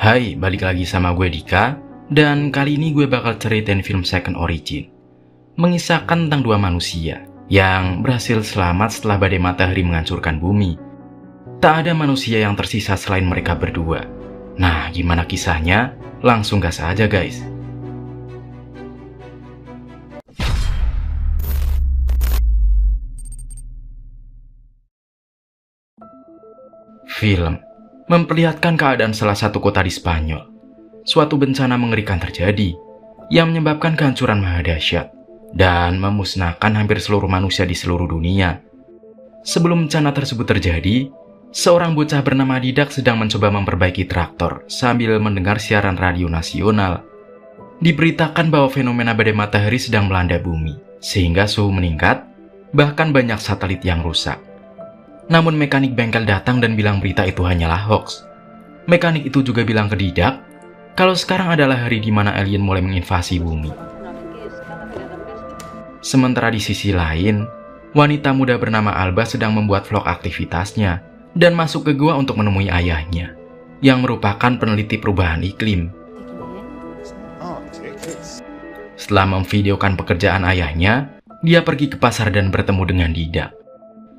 Hai, balik lagi sama gue Dika, dan kali ini gue bakal ceritain film Second Origin. Mengisahkan tentang dua manusia yang berhasil selamat setelah badai matahari menghancurkan bumi. Tak ada manusia yang tersisa selain mereka berdua. Nah, gimana kisahnya? Langsung gas aja guys. Film memperlihatkan keadaan salah satu kota di Spanyol. Suatu bencana mengerikan terjadi yang menyebabkan kehancuran maha dahsyat dan memusnahkan hampir seluruh manusia di seluruh dunia. Sebelum bencana tersebut terjadi, seorang bocah bernama Didak sedang mencoba memperbaiki traktor sambil mendengar siaran radio nasional. Diberitakan bahwa fenomena badai matahari sedang melanda bumi, sehingga suhu meningkat, bahkan banyak satelit yang rusak. Namun mekanik bengkel datang dan bilang berita itu hanyalah hoax. Mekanik itu juga bilang ke Didak kalau sekarang adalah hari di mana alien mulai menginvasi bumi. Sementara di sisi lain, wanita muda bernama Alba sedang membuat vlog aktivitasnya dan masuk ke gua untuk menemui ayahnya, yang merupakan peneliti perubahan iklim. Setelah memvideokan pekerjaan ayahnya, dia pergi ke pasar dan bertemu dengan Didak.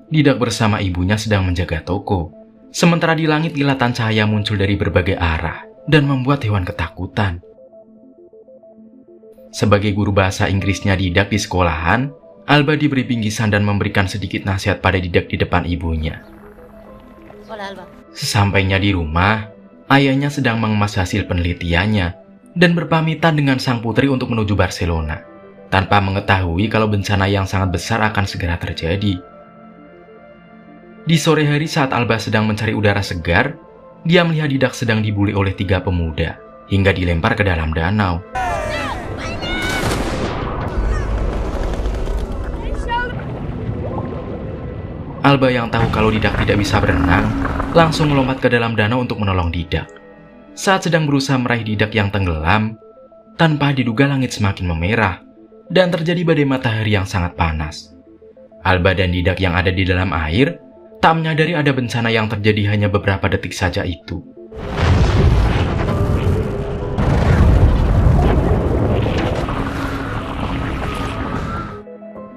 Didak bersama ibunya sedang menjaga toko. Sementara di langit kilatan cahaya muncul dari berbagai arah dan membuat hewan ketakutan. Sebagai guru bahasa Inggrisnya Didak di sekolahan, Alba diberi bingkisan dan memberikan sedikit nasihat pada Didak di depan ibunya. Hola, Alba. Sesampainya di rumah, ayahnya sedang mengemas hasil penelitiannya dan berpamitan dengan sang putri untuk menuju Barcelona, tanpa mengetahui kalau bencana yang sangat besar akan segera terjadi. Di sore hari saat Alba sedang mencari udara segar, dia melihat Didak sedang dibuli oleh 3 pemuda, hingga dilempar ke dalam danau. Alba yang tahu kalau Didak tidak bisa berenang, langsung melompat ke dalam danau untuk menolong Didak. Saat sedang berusaha meraih Didak yang tenggelam, tanpa diduga langit semakin memerah, dan terjadi badai matahari yang sangat panas. Alba dan Didak yang ada di dalam air tak menyadari ada bencana yang terjadi hanya beberapa detik saja itu.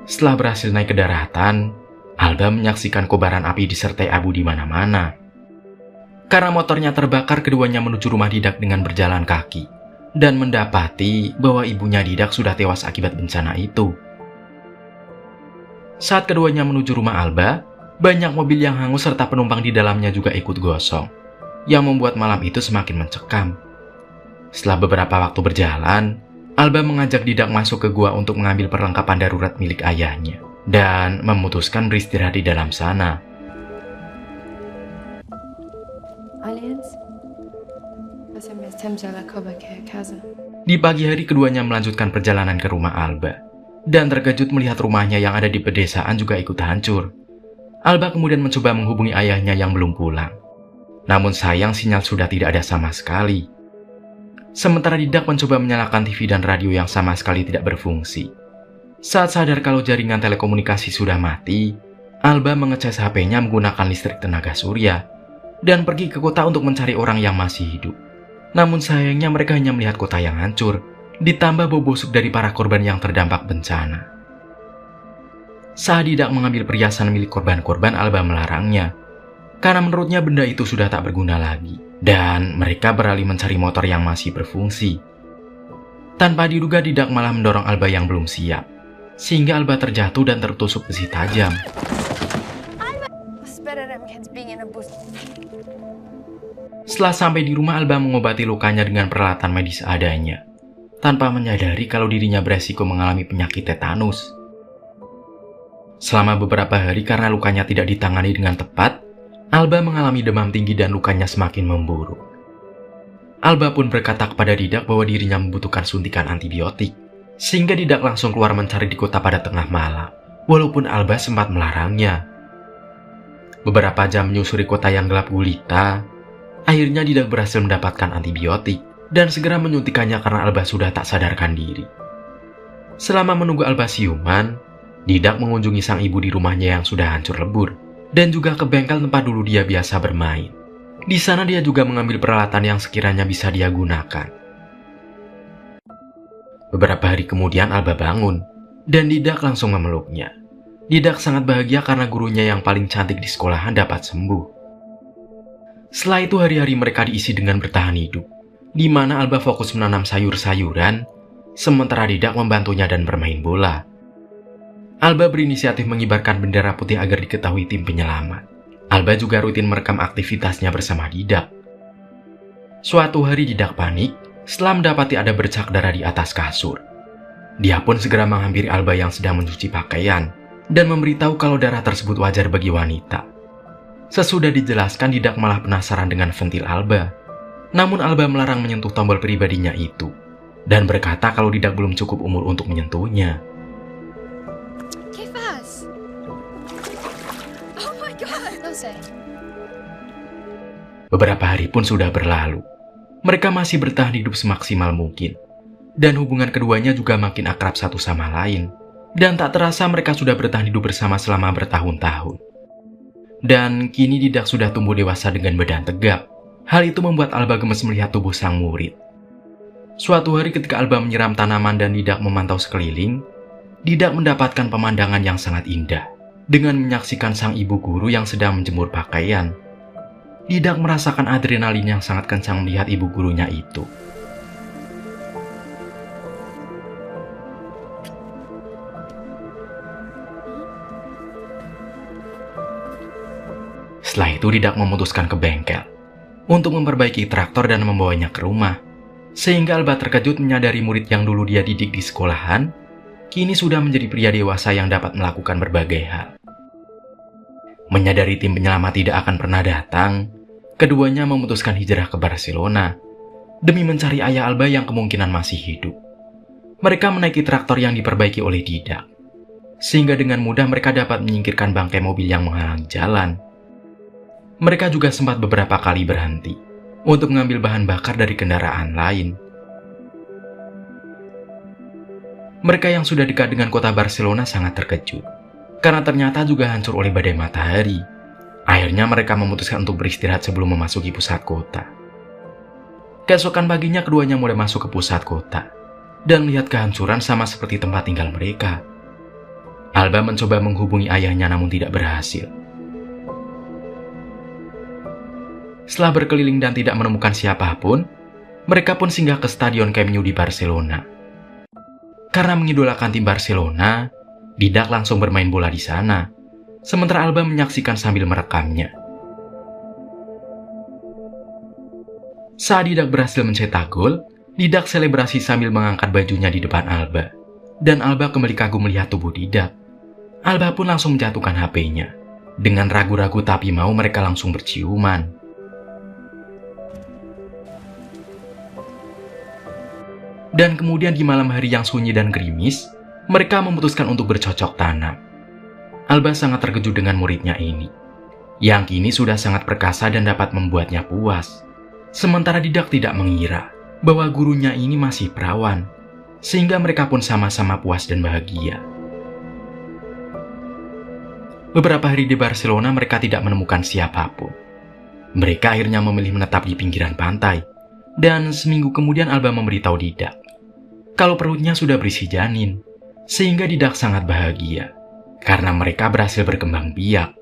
Setelah berhasil naik ke daratan, Alba menyaksikan kobaran api disertai abu di mana-mana. Karena motornya terbakar, keduanya menuju rumah Didak dengan berjalan kaki dan mendapati bahwa ibunya Didak sudah tewas akibat bencana itu. Saat keduanya menuju rumah Alba, banyak mobil yang hangus serta penumpang di dalamnya juga ikut gosong, yang membuat malam itu semakin mencekam. Setelah beberapa waktu berjalan, Alba mengajak Didak masuk ke gua untuk mengambil perlengkapan darurat milik ayahnya, dan memutuskan beristirahat di dalam sana. Di pagi hari keduanya melanjutkan perjalanan ke rumah Alba, dan terkejut melihat rumahnya yang ada di pedesaan juga ikut hancur. Alba kemudian mencoba menghubungi ayahnya yang belum pulang. Namun sayang sinyal sudah tidak ada sama sekali. Sementara Didak mencoba menyalakan TV dan radio yang sama sekali tidak berfungsi. Saat sadar kalau jaringan telekomunikasi sudah mati, Alba mengecas HP-nya menggunakan listrik tenaga surya dan pergi ke kota untuk mencari orang yang masih hidup. Namun sayangnya mereka hanya melihat kota yang hancur, ditambah bau busuk dari para korban yang terdampak bencana. Saat Didak mengambil perhiasan milik korban-korban, Alba melarangnya, karena menurutnya benda itu sudah tak berguna lagi, dan mereka beralih mencari motor yang masih berfungsi. Tanpa diduga, Didak malah mendorong Alba yang belum siap, sehingga Alba terjatuh dan tertusuk besi tajam. Setelah sampai di rumah, Alba mengobati lukanya dengan peralatan medis adanya, tanpa menyadari kalau dirinya beresiko mengalami penyakit tetanus. Selama beberapa hari karena lukanya tidak ditangani dengan tepat, Alba mengalami demam tinggi dan lukanya semakin memburuk. Alba pun berkata kepada Didak bahwa dirinya membutuhkan suntikan antibiotik, sehingga Didak langsung keluar mencari di kota pada tengah malam, walaupun Alba sempat melarangnya. Beberapa jam menyusuri kota yang gelap gulita, akhirnya Didak berhasil mendapatkan antibiotik dan segera menyuntikannya karena Alba sudah tak sadarkan diri. Selama menunggu Alba siuman, Didak mengunjungi sang ibu di rumahnya yang sudah hancur lebur, dan juga ke bengkel tempat dulu dia biasa bermain. Di sana dia juga mengambil peralatan yang sekiranya bisa dia gunakan. Beberapa hari kemudian Alba bangun, dan Didak langsung memeluknya. Didak sangat bahagia karena gurunya yang paling cantik di sekolahan dapat sembuh. Setelah itu hari-hari mereka diisi dengan bertahan hidup, di mana Alba fokus menanam sayur-sayuran, sementara Didak membantunya dan bermain bola. Alba berinisiatif mengibarkan bendera putih agar diketahui tim penyelamat. Alba juga rutin merekam aktivitasnya bersama Didak. Suatu hari Didak panik setelah mendapati ada bercak darah di atas kasur. Dia pun segera menghampiri Alba yang sedang mencuci pakaian dan memberitahu kalau darah tersebut wajar bagi wanita. Sesudah dijelaskan, Didak malah penasaran dengan ventil Alba. Namun Alba melarang menyentuh tombol pribadinya itu dan berkata kalau Didak belum cukup umur untuk menyentuhnya. Beberapa hari pun sudah berlalu. Mereka masih bertahan hidup semaksimal mungkin. Dan hubungan keduanya juga makin akrab satu sama lain. Dan tak terasa mereka sudah bertahan hidup bersama selama bertahun-tahun. Dan kini Didak sudah tumbuh dewasa dengan badan tegap. Hal itu membuat Alba gemes melihat tubuh sang murid. Suatu hari ketika Alba menyiram tanaman dan Didak memantau sekeliling, Didak mendapatkan pemandangan yang sangat indah dengan menyaksikan sang ibu guru yang sedang menjemur pakaian. Didak merasakan adrenalin yang sangat kencang melihat ibu gurunya itu. Setelah itu Didak memutuskan ke bengkel untuk memperbaiki traktor dan membawanya ke rumah. Sehingga Alba terkejut menyadari murid yang dulu dia didik di sekolahan, kini sudah menjadi pria dewasa yang dapat melakukan berbagai hal. Menyadari tim penyelamat tidak akan pernah datang, keduanya memutuskan hijrah ke Barcelona demi mencari ayah Alba yang kemungkinan masih hidup. Mereka menaiki traktor yang diperbaiki oleh Didak, sehingga dengan mudah mereka dapat menyingkirkan bangkai mobil yang menghalangi jalan. Mereka juga sempat beberapa kali berhenti untuk mengambil bahan bakar dari kendaraan lain. Mereka yang sudah dekat dengan kota Barcelona sangat terkejut, karena ternyata juga hancur oleh badai matahari. Akhirnya mereka memutuskan untuk beristirahat sebelum memasuki pusat kota. Keesokan paginya keduanya mulai masuk ke pusat kota dan melihat kehancuran sama seperti tempat tinggal mereka. Alba mencoba menghubungi ayahnya namun tidak berhasil. Setelah berkeliling dan tidak menemukan siapapun, mereka pun singgah ke Stadion Camp Nou di Barcelona. Karena mengidolakan tim Barcelona, Didak langsung bermain bola di sana. Sementara Alba menyaksikan sambil merekamnya. Saat Didak berhasil mencetak gol, Didak selebrasi sambil mengangkat bajunya di depan Alba. Dan Alba kembali kagum melihat tubuh Didak. Alba pun langsung menjatuhkan HP-nya. Dengan ragu-ragu tapi mau, mereka langsung berciuman. Dan kemudian di malam hari yang sunyi dan gerimis, mereka memutuskan untuk bercocok tanam. Alba sangat terkejut dengan muridnya ini, yang kini sudah sangat perkasa dan dapat membuatnya puas. Sementara Didak tidak mengira bahwa gurunya ini masih perawan, sehingga mereka pun sama-sama puas dan bahagia. Beberapa hari di Barcelona mereka tidak menemukan siapapun. Mereka akhirnya memilih menetap di pinggiran pantai, dan seminggu kemudian Alba memberitahu Didak kalau perutnya sudah berisi janin, sehingga Didak sangat bahagia. Karena mereka berhasil berkembang biak.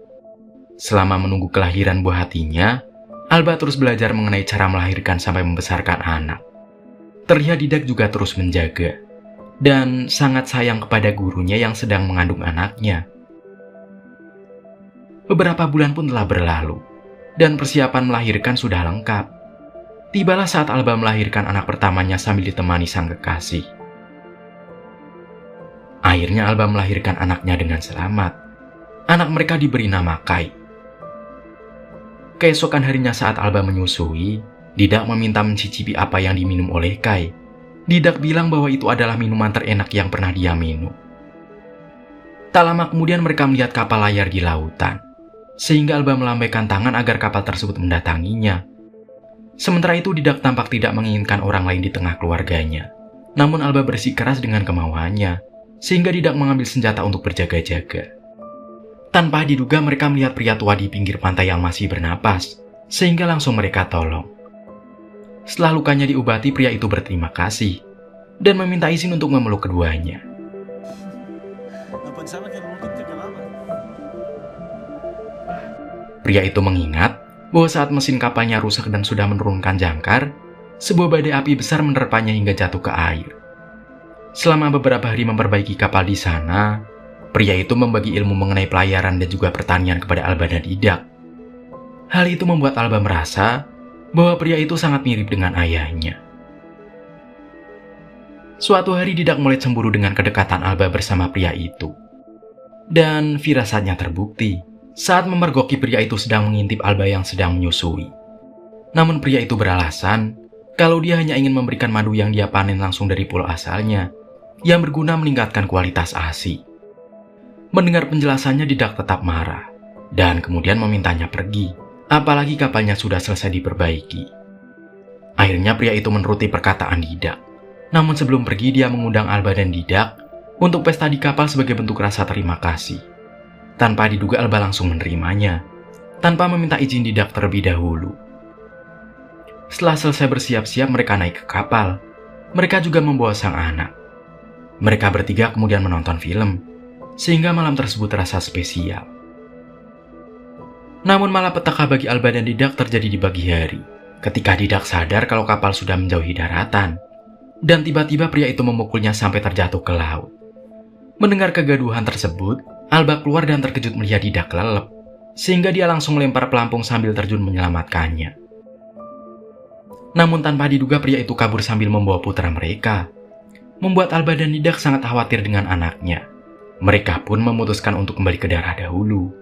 Selama menunggu kelahiran buah hatinya, Alba terus belajar mengenai cara melahirkan sampai membesarkan anak. Terlihat Didak juga terus menjaga dan sangat sayang kepada gurunya yang sedang mengandung anaknya. Beberapa bulan pun telah berlalu, dan persiapan melahirkan sudah lengkap. Tibalah saat Alba melahirkan anak pertamanya sambil ditemani sang kekasih. Akhirnya Alba melahirkan anaknya dengan selamat. Anak mereka diberi nama Kai. Keesokan harinya saat Alba menyusui, Didak meminta mencicipi apa yang diminum oleh Kai. Didak bilang bahwa itu adalah minuman terenak yang pernah dia minum. Tak lama kemudian mereka melihat kapal layar di lautan, sehingga Alba melambaikan tangan agar kapal tersebut mendatanginya. Sementara itu Didak tampak tidak menginginkan orang lain di tengah keluarganya. Namun Alba bersikeras dengan kemauannya, sehingga Didak mengambil senjata untuk berjaga-jaga. Tanpa diduga mereka melihat pria tua di pinggir pantai yang masih bernapas. sehingga langsung mereka tolong. Setelah lukanya diobati, pria itu berterima kasih dan meminta izin untuk memeluk keduanya. Pria itu mengingat bahwa saat mesin kapalnya rusak dan sudah menurunkan jangkar, sebuah badai api besar menerpanya hingga jatuh ke air. Selama beberapa hari memperbaiki kapal di sana, pria itu membagi ilmu mengenai pelayaran dan juga pertanian kepada Alba dan Didak. Hal itu membuat Alba merasa bahwa pria itu sangat mirip dengan ayahnya. Suatu hari Didak mulai cemburu dengan kedekatan Alba bersama pria itu. Dan firasatnya terbukti saat memergoki pria itu sedang mengintip Alba yang sedang menyusui. Namun pria itu beralasan kalau dia hanya ingin memberikan madu yang dia panen langsung dari pulau asalnya, yang berguna meningkatkan kualitas ASI. Mendengar penjelasannya, Didak tetap marah dan kemudian memintanya pergi, apalagi kapalnya sudah selesai diperbaiki. Akhirnya pria itu menuruti perkataan Didak. Namun sebelum pergi, dia mengundang Alba dan Didak untuk pesta di kapal sebagai bentuk rasa terima kasih. Tanpa diduga, Alba langsung menerimanya, tanpa meminta izin Didak terlebih dahulu. Setelah selesai bersiap-siap, mereka naik ke kapal. Mereka juga membawa sang anak. Mereka bertiga kemudian menonton film, sehingga malam tersebut terasa spesial. Namun malapetaka bagi Alba dan Didak terjadi di pagi hari, ketika Didak sadar kalau kapal sudah menjauhi daratan, dan tiba-tiba pria itu memukulnya sampai terjatuh ke laut. Mendengar kegaduhan tersebut, Alba keluar dan terkejut melihat Didak kelelep, sehingga dia langsung melempar pelampung sambil terjun menyelamatkannya. Namun tanpa diduga pria itu kabur sambil membawa putra mereka, membuat Alba dan Didak sangat khawatir dengan anaknya. Mereka pun memutuskan untuk kembali ke daerah dahulu.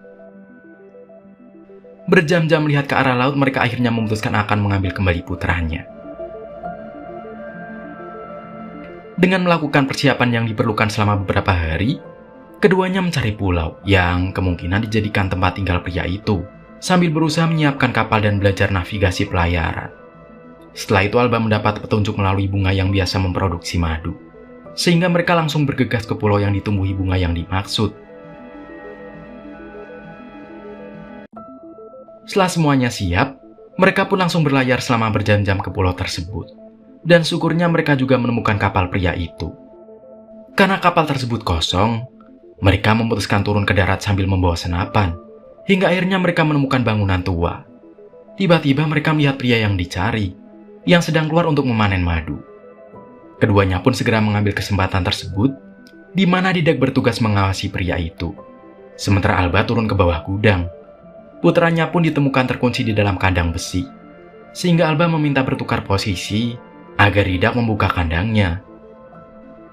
Berjam-jam melihat ke arah laut, mereka akhirnya memutuskan akan mengambil kembali putranya. Dengan melakukan persiapan yang diperlukan selama beberapa hari, keduanya mencari pulau yang kemungkinan dijadikan tempat tinggal pria itu, sambil berusaha menyiapkan kapal dan belajar navigasi pelayaran. Setelah itu Alba mendapat petunjuk melalui bunga yang biasa memproduksi madu, sehingga mereka langsung bergegas ke pulau yang ditumbuhi bunga yang dimaksud. Setelah semuanya siap, mereka pun langsung berlayar selama berjam-jam ke pulau tersebut. Dan syukurnya mereka juga menemukan kapal pria itu. Karena kapal tersebut kosong, mereka memutuskan turun ke darat sambil membawa senapan, hingga akhirnya mereka menemukan bangunan tua. Tiba-tiba mereka melihat pria yang dicari, yang sedang keluar untuk memanen madu. Keduanya pun segera mengambil kesempatan tersebut, di mana Didak bertugas mengawasi pria itu. Sementara Alba turun ke bawah gudang. Putranya pun ditemukan terkunci di dalam kandang besi, sehingga Alba meminta bertukar posisi agar Didak membuka kandangnya.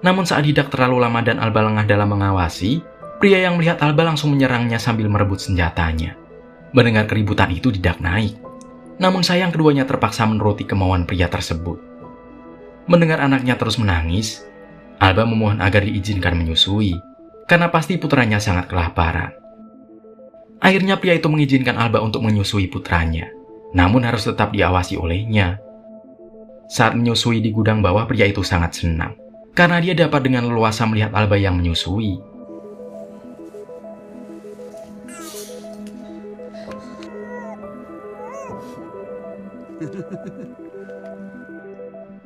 Namun saat Didak terlalu lama dan Alba lengah dalam mengawasi, pria yang melihat Alba langsung menyerangnya sambil merebut senjatanya. Mendengar keributan itu, Didak naik. Namun sayang keduanya terpaksa menuruti kemauan pria tersebut. Mendengar anaknya terus menangis, Alba memohon agar diizinkan menyusui, karena pasti putranya sangat kelaparan. Akhirnya pria itu mengizinkan Alba untuk menyusui putranya, namun harus tetap diawasi olehnya. Saat menyusui di gudang bawah, pria itu sangat senang, karena dia dapat dengan leluasa melihat Alba yang menyusui.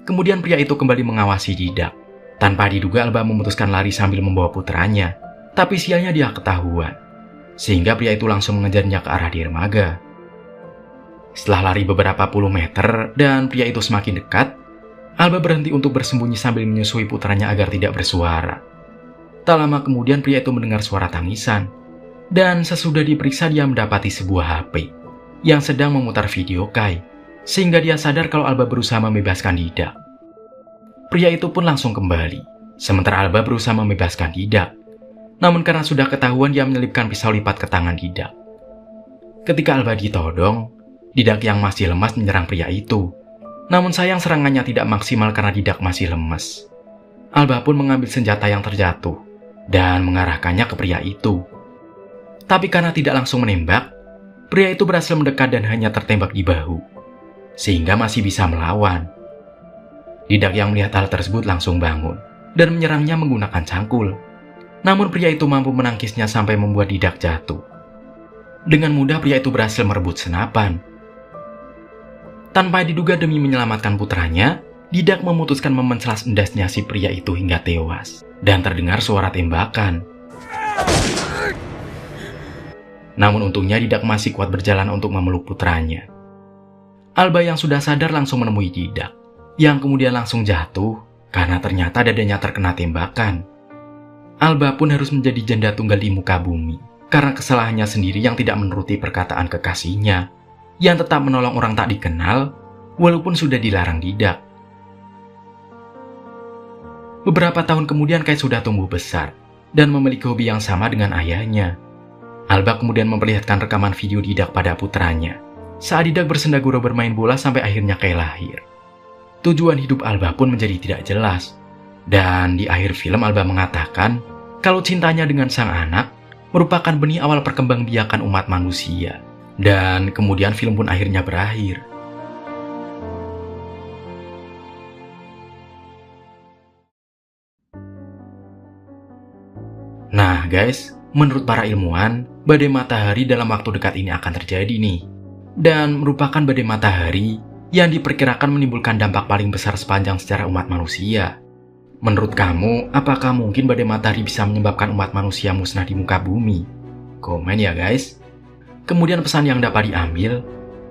Kemudian pria itu kembali mengawasi Didak. Tanpa diduga Alba memutuskan lari sambil membawa putranya, tapi sialnya dia ketahuan, sehingga pria itu langsung mengejarnya ke arah dermaga. Setelah lari beberapa puluh meter dan pria itu semakin dekat, Alba berhenti untuk bersembunyi sambil menyusui putranya agar tidak bersuara. Tak lama kemudian pria itu mendengar suara tangisan, dan sesudah diperiksa dia mendapati sebuah HP yang sedang memutar video Kai, sehingga dia sadar kalau Alba berusaha membebaskan Didak. Pria itu pun langsung kembali, sementara Alba berusaha membebaskan Didak. Namun karena sudah ketahuan, dia menyelipkan pisau lipat ke tangan Didak. Ketika Alba ditodong, Didak yang masih lemas menyerang pria itu. Namun sayang serangannya tidak maksimal karena Didak masih lemas. Alba pun mengambil senjata yang terjatuh dan mengarahkannya ke pria itu. Tapi karena tidak langsung menembak, pria itu berhasil mendekat dan hanya tertembak di bahu, sehingga masih bisa melawan. Didak yang melihat hal tersebut langsung bangun dan menyerangnya menggunakan cangkul. Namun pria itu mampu menangkisnya sampai membuat Didak jatuh. Dengan mudah pria itu berhasil merebut senapan. Tanpa diduga demi menyelamatkan putranya, Didak memutuskan memenclas endasnya si pria itu hingga tewas. Dan terdengar suara tembakan. Namun untungnya Didak masih kuat berjalan untuk memeluk putranya. Alba yang sudah sadar langsung menemui Didak, yang kemudian langsung jatuh karena ternyata dadanya terkena tembakan. Alba pun harus menjadi janda tunggal di muka bumi karena kesalahannya sendiri yang tidak menuruti perkataan kekasihnya, yang tetap menolong orang tak dikenal walaupun sudah dilarang Didak. Beberapa tahun kemudian Kai sudah tumbuh besar dan memiliki hobi yang sama dengan ayahnya. Alba kemudian memperlihatkan rekaman video Didak pada putranya saat Didak bersenda gurau bermain bola sampai akhirnya Kai lahir. Tujuan hidup Alba pun menjadi tidak jelas. Dan di akhir film Alba mengatakan kalau cintanya dengan sang anak merupakan benih awal perkembangbiakan umat manusia. Dan kemudian film pun akhirnya berakhir. Nah guys, menurut para ilmuwan, badai matahari dalam waktu dekat ini akan terjadi nih. Dan merupakan badai matahari yang diperkirakan menimbulkan dampak paling besar sepanjang sejarah umat manusia. Menurut kamu, apakah mungkin badai matahari bisa menyebabkan umat manusia musnah di muka bumi? Komen ya guys. Kemudian pesan yang dapat diambil,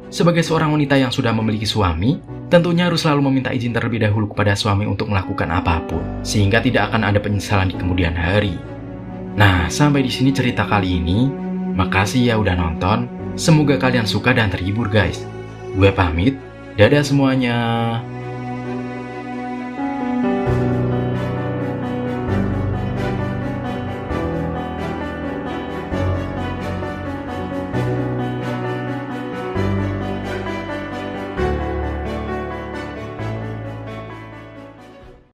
sebagai seorang wanita yang sudah memiliki suami, tentunya harus selalu meminta izin terlebih dahulu kepada suami untuk melakukan apapun, sehingga tidak akan ada penyesalan di kemudian hari. Nah, sampai di sini cerita kali ini. Makasih ya udah nonton. Semoga kalian suka dan terhibur guys. Gue pamit. Dadah semuanya.